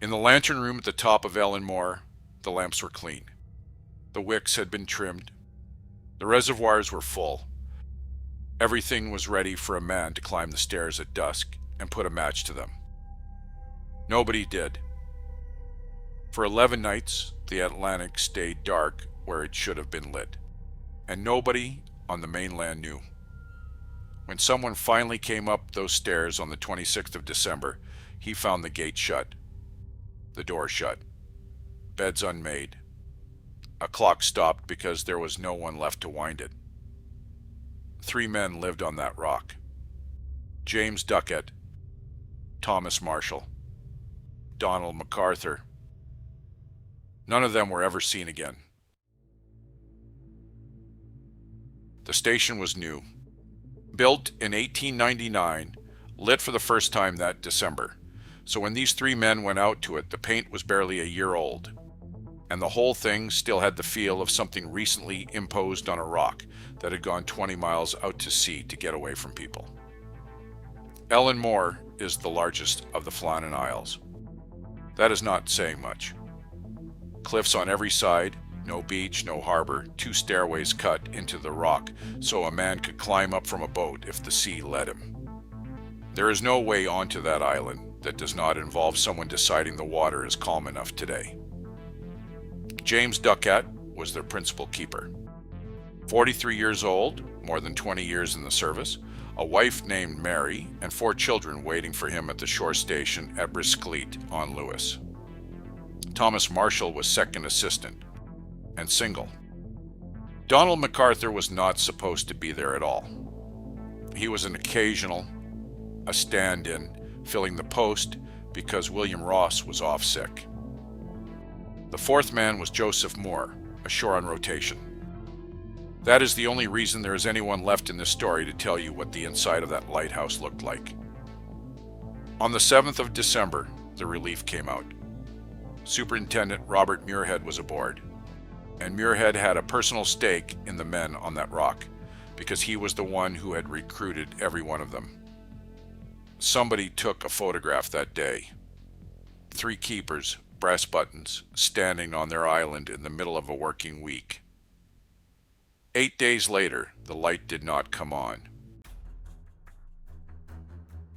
In the lantern room at the top of Eilean Mòr, the lamps were clean. The wicks had been trimmed. The reservoirs were full. Everything was ready for a man to climb the stairs at dusk and put a match to them. Nobody did. For 11 nights, the Atlantic stayed dark where it should have been lit, and nobody on the mainland knew. When someone finally came up those stairs on the 26th of December, he found the gate shut, the door shut, beds unmade. A clock stopped because there was no one left to wind it. 3 men lived on that rock: James Ducat, Thomas Marshall, Donald McArthur. None of them were ever seen again. The station was new. Built in 1899, lit for the first time that December. So when these 3 men went out to it, the paint was barely a year old, and the whole thing still had the feel of something recently imposed on a rock that had gone 20 miles out to sea to get away from people. Eilean Mòr is the largest of the Flannan Isles. That is not saying much. Cliffs on every side, no beach, no harbor, 2 stairways cut into the rock so a man could climb up from a boat if the sea led him. There is no way onto that island that does not involve someone deciding the water is calm enough today. James Ducat was their principal keeper. 43 years old, more than 20 years in the service, a wife named Mary, and 4 children waiting for him at the shore station at Breasclete on Lewis. Thomas Marshall was second assistant, and single. Donald McArthur was not supposed to be there at all. He was an occasional, a stand-in, filling the post because William Ross was off sick. The 4th man was Joseph Moore, ashore on rotation. That is the only reason there is anyone left in this story to tell you what the inside of that lighthouse looked like. On the 7th of December, the relief came out. Superintendent Robert Muirhead was aboard, and Muirhead had a personal stake in the men on that rock because he was the one who had recruited every one of them. Somebody took a photograph that day. 3 keepers, brass buttons, standing on their island in the middle of a working week. 8 days later, the light did not come on.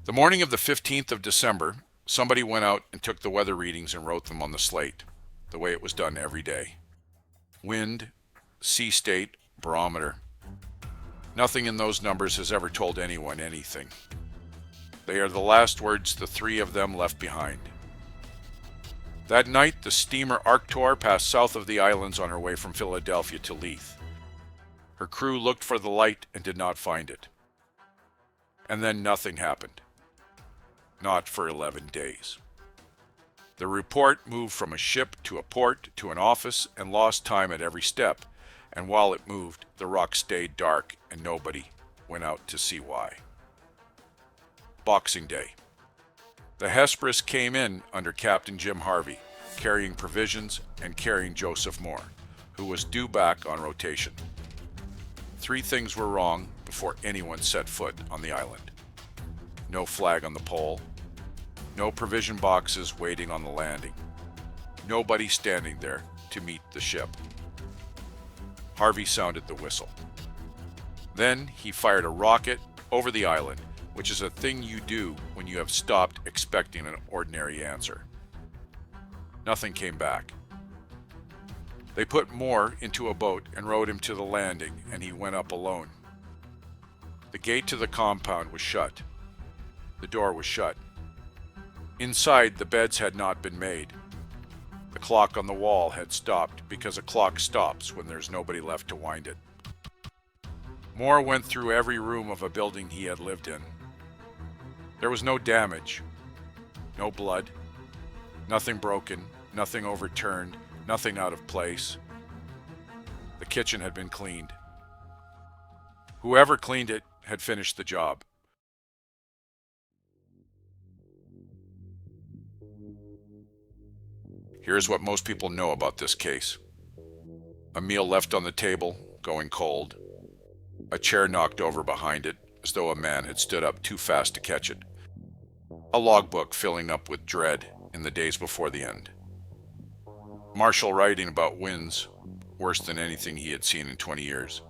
The morning of the 15th of December, somebody went out and took the weather readings and wrote them on the slate, the way it was done every day. Wind, sea state, barometer. Nothing in those numbers has ever told anyone anything. They are the last words the 3 of them left behind. That night, the steamer Archtor passed south of the islands on her way from Philadelphia to Leith. Her crew looked for the light and did not find it. And then nothing happened. Not for 11 days. The report moved from a ship to a port to an office and lost time at every step, and while it moved, the rock stayed dark and nobody went out to see why. Boxing Day. The Hesperus came in under Captain Jim Harvie, carrying provisions and carrying Joseph Moore, who was due back on rotation. 3 things were wrong before anyone set foot on the island. No flag on the pole, no provision boxes waiting on the landing, nobody standing there to meet the ship. Harvie sounded the whistle. Then he fired a rocket over the island, which is a thing you do when you have stopped expecting an ordinary answer. Nothing came back. They put Moore into a boat and rowed him to the landing, and he went up alone. The gate to the compound was shut. The door was shut. Inside, the beds had not been made. The clock on the wall had stopped because a clock stops when there's nobody left to wind it. Moore went through every room of a building he had lived in. There was no damage, no blood, nothing broken, nothing overturned, nothing out of place. The kitchen had been cleaned. Whoever cleaned it had finished the job. Here's what most people know about this case. A meal left on the table, going cold. A chair knocked over behind it, as though a man had stood up too fast to catch it. A logbook filling up with dread in the days before the end. Marshall writing about winds worse than anything he had seen in 20 years.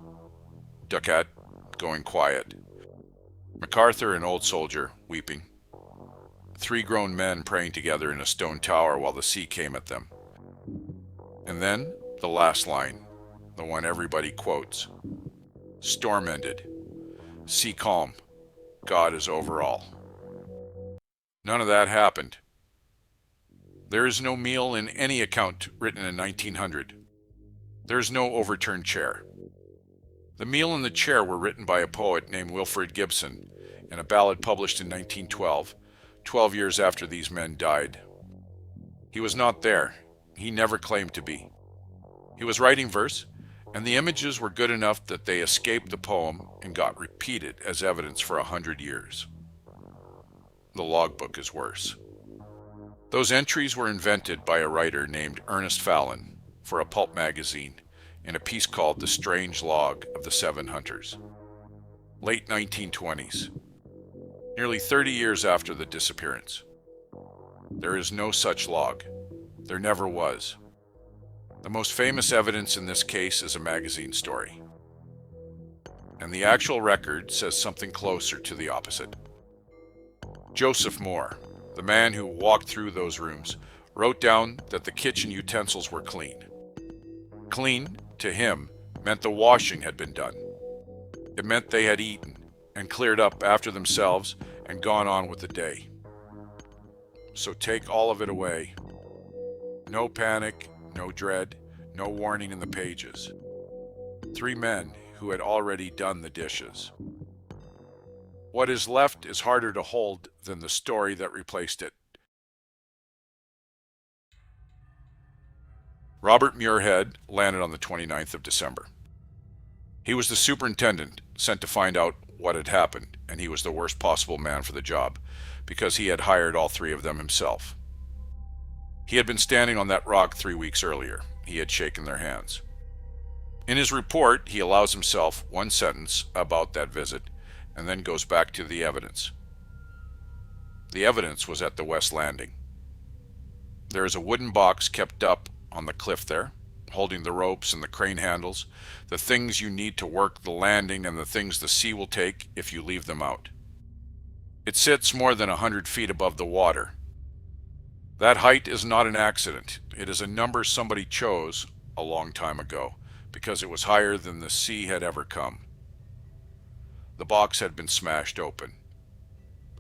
Ducat going quiet. McArthur, an old soldier, weeping. 3 grown men praying together in a stone tower while the sea came at them. And then the last line, the one everybody quotes. Storm ended. Sea calm. God is over all. None of that happened. There is no meal in any account written in 1900. There is no overturned chair. The meal and the chair were written by a poet named Wilfred Gibson in a ballad published in 1912, 12 years after these men died. He was not there. He never claimed to be. He was writing verse, and the images were good enough that they escaped the poem and got repeated as evidence for 100 years. The logbook is worse. Those entries were invented by a writer named Ernest Flannan for a pulp magazine in a piece called The Strange Log of the Seven Hunters. Late 1920s. Nearly 30 years after the disappearance. There is no such log. There never was. The most famous evidence in this case is a magazine story. And the actual record says something closer to the opposite. Joseph Moore, the man who walked through those rooms, wrote down that the kitchen utensils were clean. Clean, to him, meant the washing had been done. It meant they had eaten and cleared up after themselves and gone on with the day. So take all of it away. No panic, no dread, no warning in the pages. 3 men who had already done the dishes. What is left is harder to hold than the story that replaced it. Robert Muirhead landed on the 29th of December. He was the superintendent sent to find out what had happened, and he was the worst possible man for the job, because he had hired all 3 of them himself. He had been standing on that rock 3 weeks earlier. He had shaken their hands. In his report, he allows himself 1 sentence about that visit, and then goes back to the evidence. The evidence was at the West Landing. There is a wooden box kept up on the cliff there, holding the ropes and the crane handles, the things you need to work the landing and the things the sea will take if you leave them out. It sits more than 100 feet above the water. That height is not an accident. It is a number somebody chose a long time ago, because it was higher than the sea had ever come. The box had been smashed open.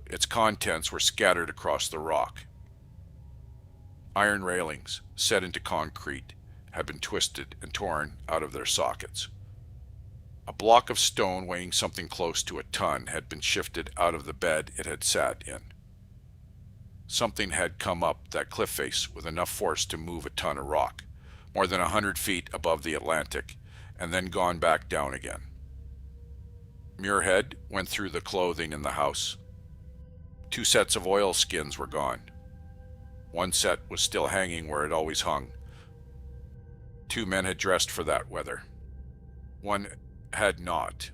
Its contents were scattered across the rock. Iron railings, set into concrete, had been twisted and torn out of their sockets. A block of stone weighing something close to a ton had been shifted out of the bed it had sat in. Something had come up that cliff face with enough force to move a ton of rock, more than 100 feet above the Atlantic, and then gone back down again. Muirhead went through the clothing in the house. 2 sets of oilskins were gone. 1 set was still hanging where it always hung. 2 men had dressed for that weather. 1 had not.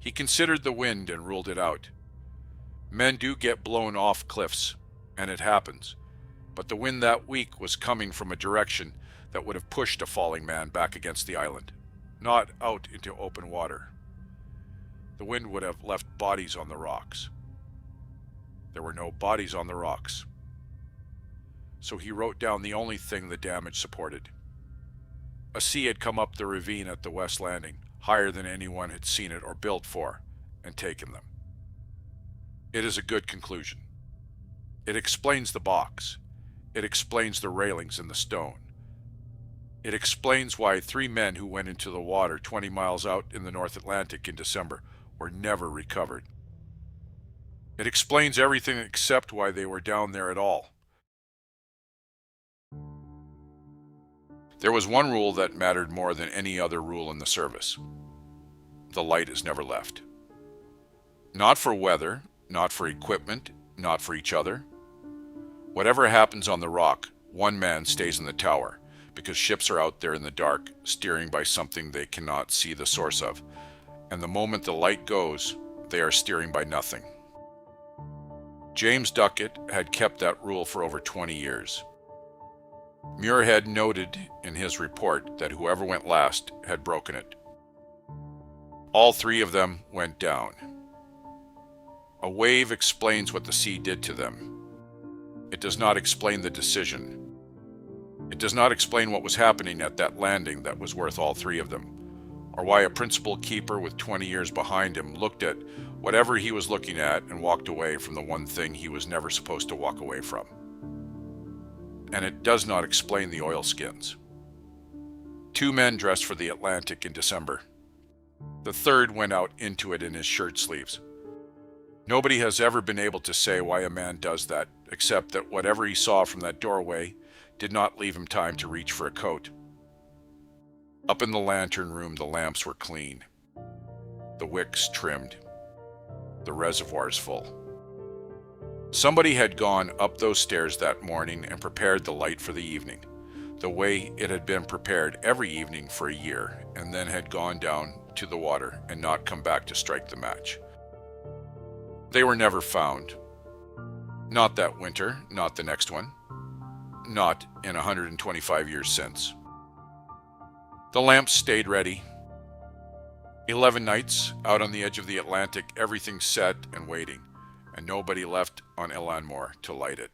He considered the wind and ruled it out. Men do get blown off cliffs, and it happens, but the wind that week was coming from a direction that would have pushed a falling man back against the island, not out into open water. The wind would have left bodies on the rocks. There were no bodies on the rocks. So he wrote down the only thing the damage supported. A sea had come up the ravine at the West Landing, higher than anyone had seen it or built for, and taken them. It is a good conclusion. It explains the box. It explains the railings and the stone. It explains why 3 men who went into the water 20 miles out in the North Atlantic in December were never recovered. It explains everything except why they were down there at all. There was one rule that mattered more than any other rule in the service. The light is never left. Not for weather, not for equipment, not for each other. Whatever happens on the rock, 1 man stays in the tower, because ships are out there in the dark, steering by something they cannot see the source of, and the moment the light goes, they are steering by nothing. James Ducat had kept that rule for over 20 years. Muirhead noted in his report that whoever went last had broken it. All three of them went down. A wave explains what the sea did to them. It does not explain the decision. It does not explain what was happening at that landing that was worth all three of them, or why a principal keeper with 20 years behind him looked at whatever he was looking at and walked away from the one thing he was never supposed to walk away from. And it does not explain the oilskins. 2 men dressed for the Atlantic in December. The third went out into it in his shirt sleeves. Nobody has ever been able to say why a man does that, except that whatever he saw from that doorway did not leave him time to reach for a coat. Up in the lantern room, the lamps were clean, the wicks trimmed, the reservoirs full. Somebody had gone up those stairs that morning and prepared the light for the evening, the way it had been prepared every evening for a year, and then had gone down to the water and not come back to strike the match. They were never found. Not that winter, not the next one, not in 125 years since. The lamps stayed ready. 11 nights out on the edge of the Atlantic, everything set and waiting, and nobody left on Eilean Mòr to light it.